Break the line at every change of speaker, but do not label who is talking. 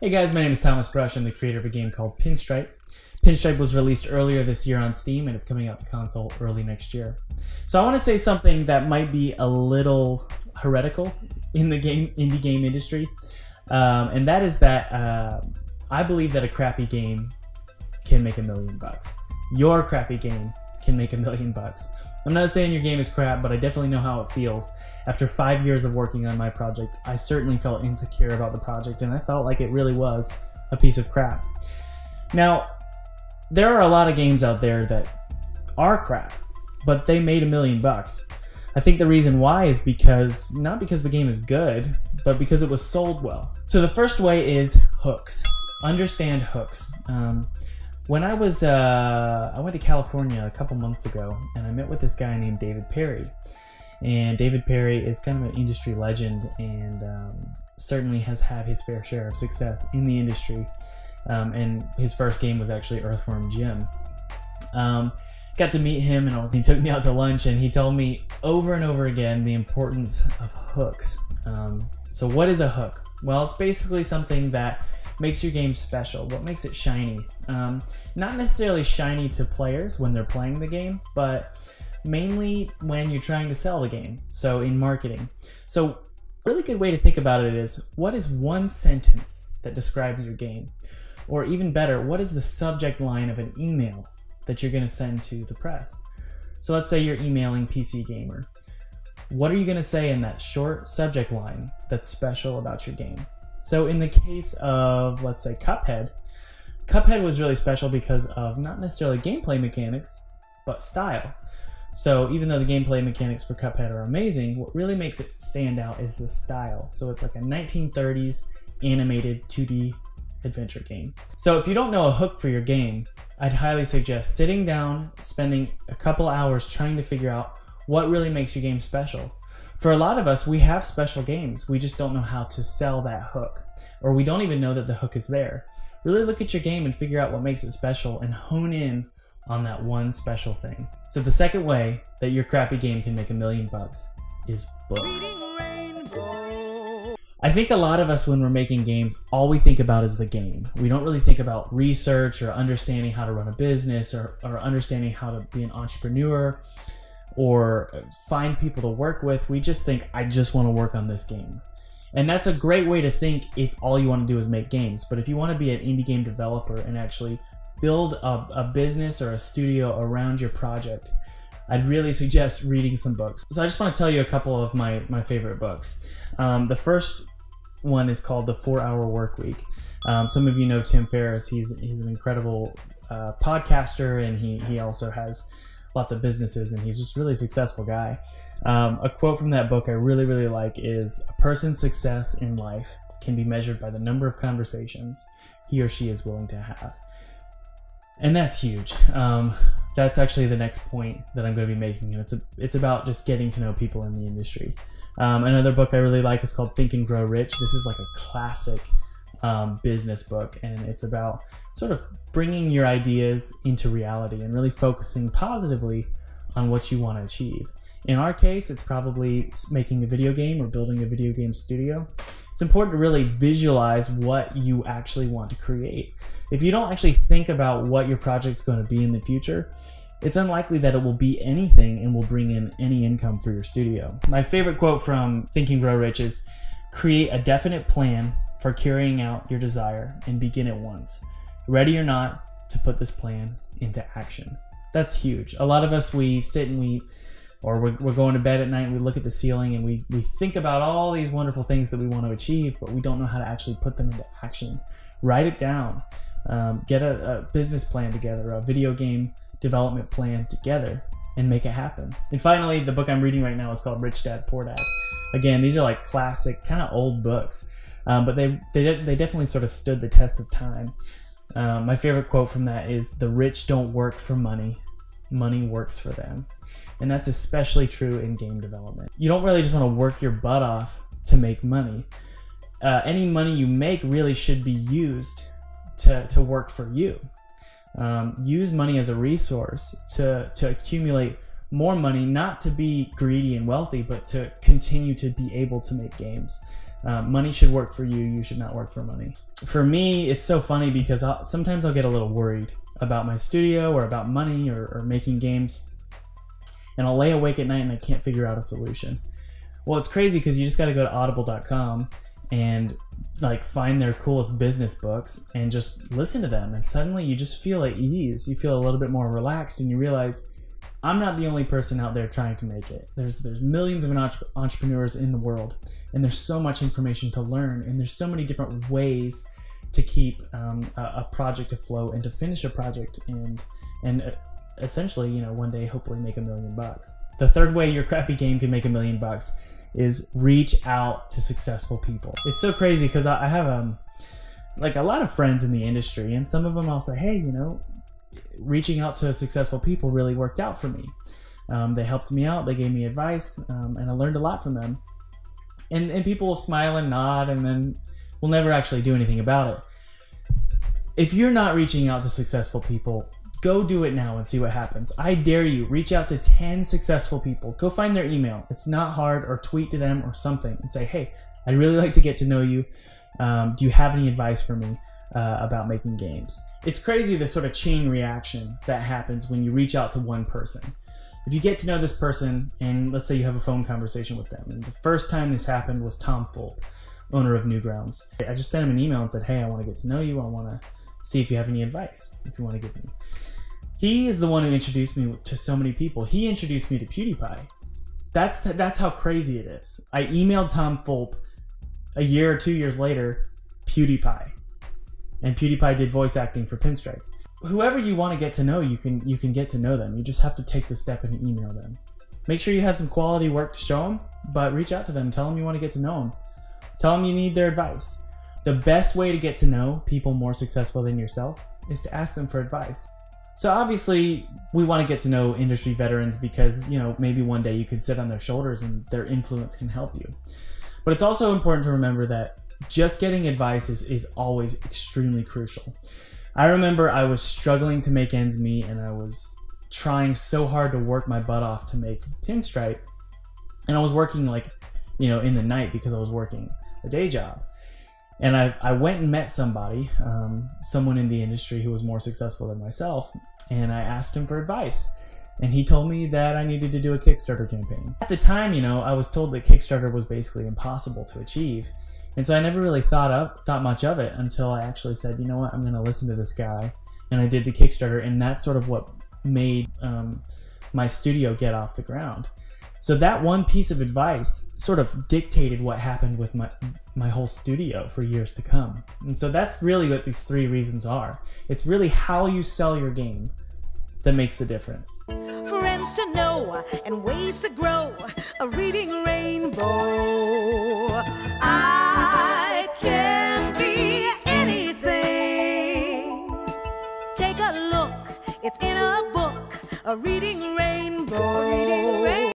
Hey guys, my name is Thomas Brush. I'm the creator of a game called Pinstripe. Pinstripe was released earlier this year on Steam and it's coming out to console early next year. So I want to say something that might be a little heretical in the indie game industry, and that is that I believe that a crappy game can make $1 million. Your crappy game can make $1 million. I'm not saying your game is crap, but I definitely know how it feels. After 5 years of working on my project, I certainly felt insecure about the project, and I felt like it really was a piece of crap. Now, there are a lot of games out there that are crap, but they made $1 million. I think the reason why is not because the game is good, but because it was sold well. So the first way is hooks. Understand hooks. When I went to California a couple months ago, and I met with this guy named David Perry. And David Perry is kind of an industry legend and certainly has had his fair share of success in the industry. And his first game was actually Earthworm Jim. Got to meet him, and he took me out to lunch, and he told me over and over again the importance of hooks. So what is a hook? Well, it's basically something that makes your game special. What makes it shiny? Not necessarily shiny to players when they're playing the game, but mainly when you're trying to sell the game, so in marketing. So a really good way to think about it is, what is one sentence that describes your game? Or even better, what is the subject line of an email that you're going to send to the press? So let's say you're emailing PC Gamer. What are you going to say in that short subject line that's special about your game? So in the case of, let's say, Cuphead was really special because of not necessarily gameplay mechanics, but style. So even though the gameplay mechanics for Cuphead are amazing, what really makes it stand out is the style. So it's like a 1930s animated 2D adventure game. So if you don't know a hook for your game, I'd highly suggest sitting down, spending a couple hours trying to figure out what really makes your game special. For a lot of us, we have special games. We just don't know how to sell that hook, or we don't even know that the hook is there. Really look at your game and figure out what makes it special and hone in on that one special thing. So the second way that your crappy game can make $1 million is books. I think a lot of us, when we're making games, all we think about is the game. We don't really think about research or understanding how to run a business or understanding how to be an entrepreneur or find people to work with. We just think, I just want to work on this game. And that's a great way to think if all you want to do is make games. But if you want to be an indie game developer and actually build a business or a studio around your project, I'd really suggest reading some books. So I just want to tell you a couple of my favorite books. The first one is called The 4-Hour Workweek. Some of you know Tim Ferriss. He's an incredible podcaster, and he also has lots of businesses, and he's just a really successful guy. A quote from that book I really, really like is, "A person's success in life can be measured by the number of conversations he or she is willing to have." And that's huge. That's actually the next point that I'm going to be making, and it's about just getting to know people in the industry. Another book I really like is called Think and Grow Rich. This is like a classic business book, and it's about sort of bringing your ideas into reality and really focusing positively on what you want to achieve. In our case, it's probably making a video game or building a video game studio. It's important to really visualize what you actually want to create. If you don't actually think about what your project's going to be in the future, it's unlikely that it will be anything and will bring in any income for your studio. My favorite quote from Think and Grow Rich is, "Create a definite plan for carrying out your desire and begin at once, ready or not to put this plan into action." That's huge. A lot of us, we sit and we're going to bed at night and we look at the ceiling and we think about all these wonderful things that we want to achieve, but we don't know how to actually put them into action. Write it down. Get a business plan together, a video game development plan together, and make it happen. And finally, the book I'm reading right now is called Rich Dad Poor Dad. Again, these are like classic, kind of old books, but they definitely sort of stood the test of time. My favorite quote from that is, "The rich don't work for money, money works for them." And that's especially true in game development. You don't really just want to work your butt off to make money. Any money you make really should be used to work for you. Use money as a resource to accumulate more money, not to be greedy and wealthy, but to continue to be able to make games. Money should work for you. You should not work for money. For me, it's so funny because sometimes I'll get a little worried about my studio or about money or making games. And I'll lay awake at night and I can't figure out a solution. Well, it's crazy because you just got to go to audible.com and like find their coolest business books and just listen to them. And suddenly you just feel at ease. You feel a little bit more relaxed and you realize I'm not the only person out there trying to make it. There's millions of entrepreneurs in the world, and there's so much information to learn, and there's so many different ways to keep a project afloat and to finish a project and essentially, you know, one day hopefully make $1 million. The third way your crappy game can make $1 million is reach out to successful people. It's so crazy because I have like a lot of friends in the industry, and some of them I'll say, hey, you know, reaching out to successful people really worked out for me. They helped me out, they gave me advice, and I learned a lot from them. And people will smile and nod and then will never actually do anything about it. If you're not reaching out to successful people, go do it now and see what happens. I dare you, reach out to 10 successful people. Go find their email. It's not hard, or tweet to them or something and say, hey, I'd really like to get to know you. Do you have any advice for me about making games? It's crazy the sort of chain reaction that happens when you reach out to one person. If you get to know this person and let's say you have a phone conversation with them, and the first time this happened was Tom Fulp, owner of Newgrounds. I just sent him an email and said, hey, I want to get to know you. I want to see if you have any advice, if you want to give me. He is the one who introduced me to so many people. He introduced me to PewDiePie. That's how crazy it is. I emailed Tom Fulp a year or 2 years later, PewDiePie. And PewDiePie did voice acting for Pinstripe. Whoever you want to get to know, you can get to know them. You just have to take the step and email them. Make sure you have some quality work to show them, but reach out to them. Tell them you want to get to know them. Tell them you need their advice. The best way to get to know people more successful than yourself is to ask them for advice. So obviously, we want to get to know industry veterans because, you know, maybe one day you can sit on their shoulders and their influence can help you. But it's also important to remember that just getting advice is always extremely crucial. I remember I was struggling to make ends meet and I was trying so hard to work my butt off to make Pinstripe. And I was working like, you know, in the night because I was working a day job. And I went and met somebody, someone in the industry who was more successful than myself, and I asked him for advice. And he told me that I needed to do a Kickstarter campaign. At the time, you know, I was told that Kickstarter was basically impossible to achieve. And so I never really thought much of it until I actually said, you know what, I'm going to listen to this guy. And I did the Kickstarter, and that's sort of what made my studio get off the ground. So that one piece of advice sort of dictated what happened with my whole studio for years to come. And so that's really what these 3 reasons are. It's really how you sell your game that makes the difference.
Friends to know and ways to grow, a reading rainbow. I can be anything. Take a look, it's in a book, a reading rainbow.